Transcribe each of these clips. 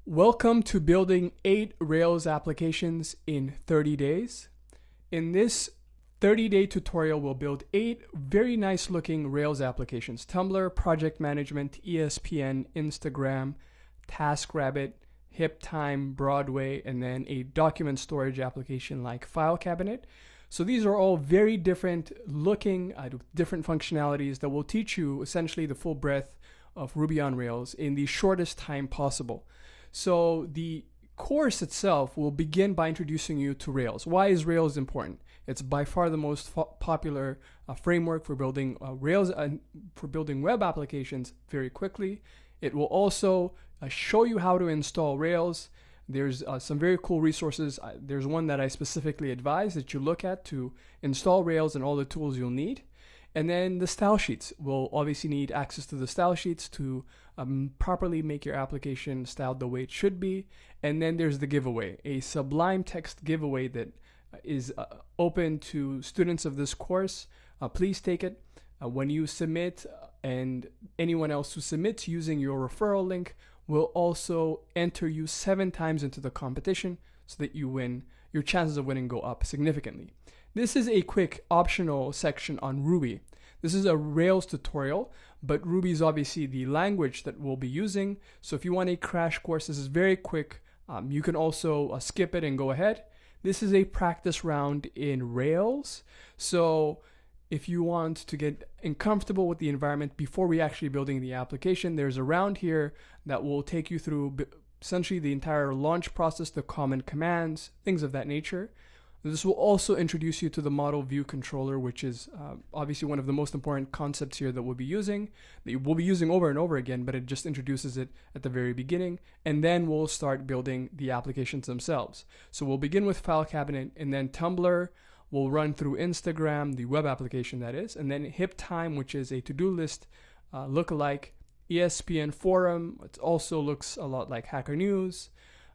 Welcome to building 8 Rails applications in 30 days. In this 30-day tutorial, we'll build 8 very nice looking Rails applications: Tumblr, Project Management, ESPN, Instagram, TaskRabbit, HipTime, Broadway, and then a document storage application like File Cabinet. So these are all very different looking, different functionalities that will teach you essentially the full breadth of Ruby on Rails in the shortest time possible. So the course itself will begin by introducing you to Rails. Why is Rails important? It's by far the most popular framework for building Rails for building web applications very quickly. It will also show you how to install Rails. There's some very cool resources. There's one that I specifically advise that you look at to install Rails and all the tools you'll need. And then the style sheets. We'll obviously need access to the style sheets to properly make your application styled the way it should be. And then there's the giveaway, a Sublime Text giveaway that is open to students of this course. Please take it. When you submit, and anyone else who submits using your referral link will also enter you 7 times into the competition so that you win. Your chances of winning go up significantly. This is a quick optional section on Ruby. This is a Rails tutorial, but Ruby is obviously the language that we'll be using. So if you want a crash course, this is very quick. You can also skip it and go ahead. This is a practice round in Rails. So if you want to get uncomfortable with the environment before we actually building the application, there's a round here that will take you through essentially the entire launch process, the common commands, things of that nature. This will also introduce you to the model view controller, which is obviously one of the most important concepts here that we'll be using over and over again, but it just introduces it at the very beginning. And then we'll start building the applications themselves. So we'll begin with File Cabinet, and then Tumblr. We'll run through Instagram, the web application that is, and then HipTime, which is a to-do list lookalike. ESPN Forum, it also looks a lot like Hacker News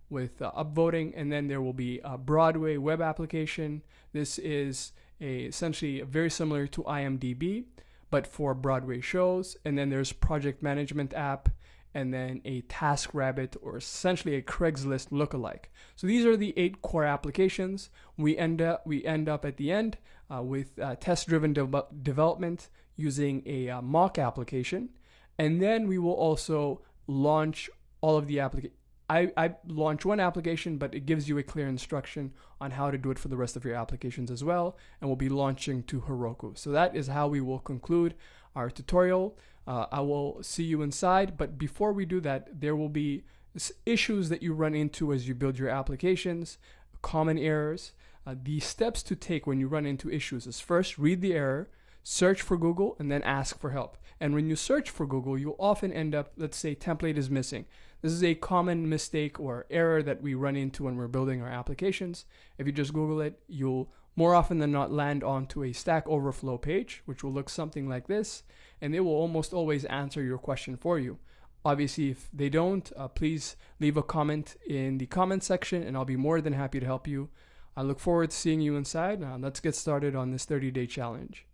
with upvoting, and then there will be a Broadway web application. This is essentially very similar to IMDb, but for Broadway shows. And then there's Project Management app, and then a TaskRabbit, or essentially a Craigslist lookalike. So these are the 8 core applications. We end up at the end with test-driven development using a mock application, and then we will also launch all of the applications. I launch one application, but it gives you a clear instruction on how to do it for the rest of your applications as well, and we'll be launching to Heroku. So that is how we will conclude our tutorial. I will see you inside, but before we do that, there will be issues that you run into as you build your applications, common errors. The steps to take when you run into issues is first, read the error, search for Google, and then ask for help. And when you search for Google, you'll often end up, let's say, template is missing. This is a common mistake or error that we run into when we're building our applications. If you just Google it, you'll more often than not land onto a Stack Overflow page, which will look something like this, and they will almost always answer your question for you. Obviously, if they don't, please leave a comment in the comment section, and I'll be more than happy to help you. I look forward to seeing you inside. Let's get started on this 30-day challenge.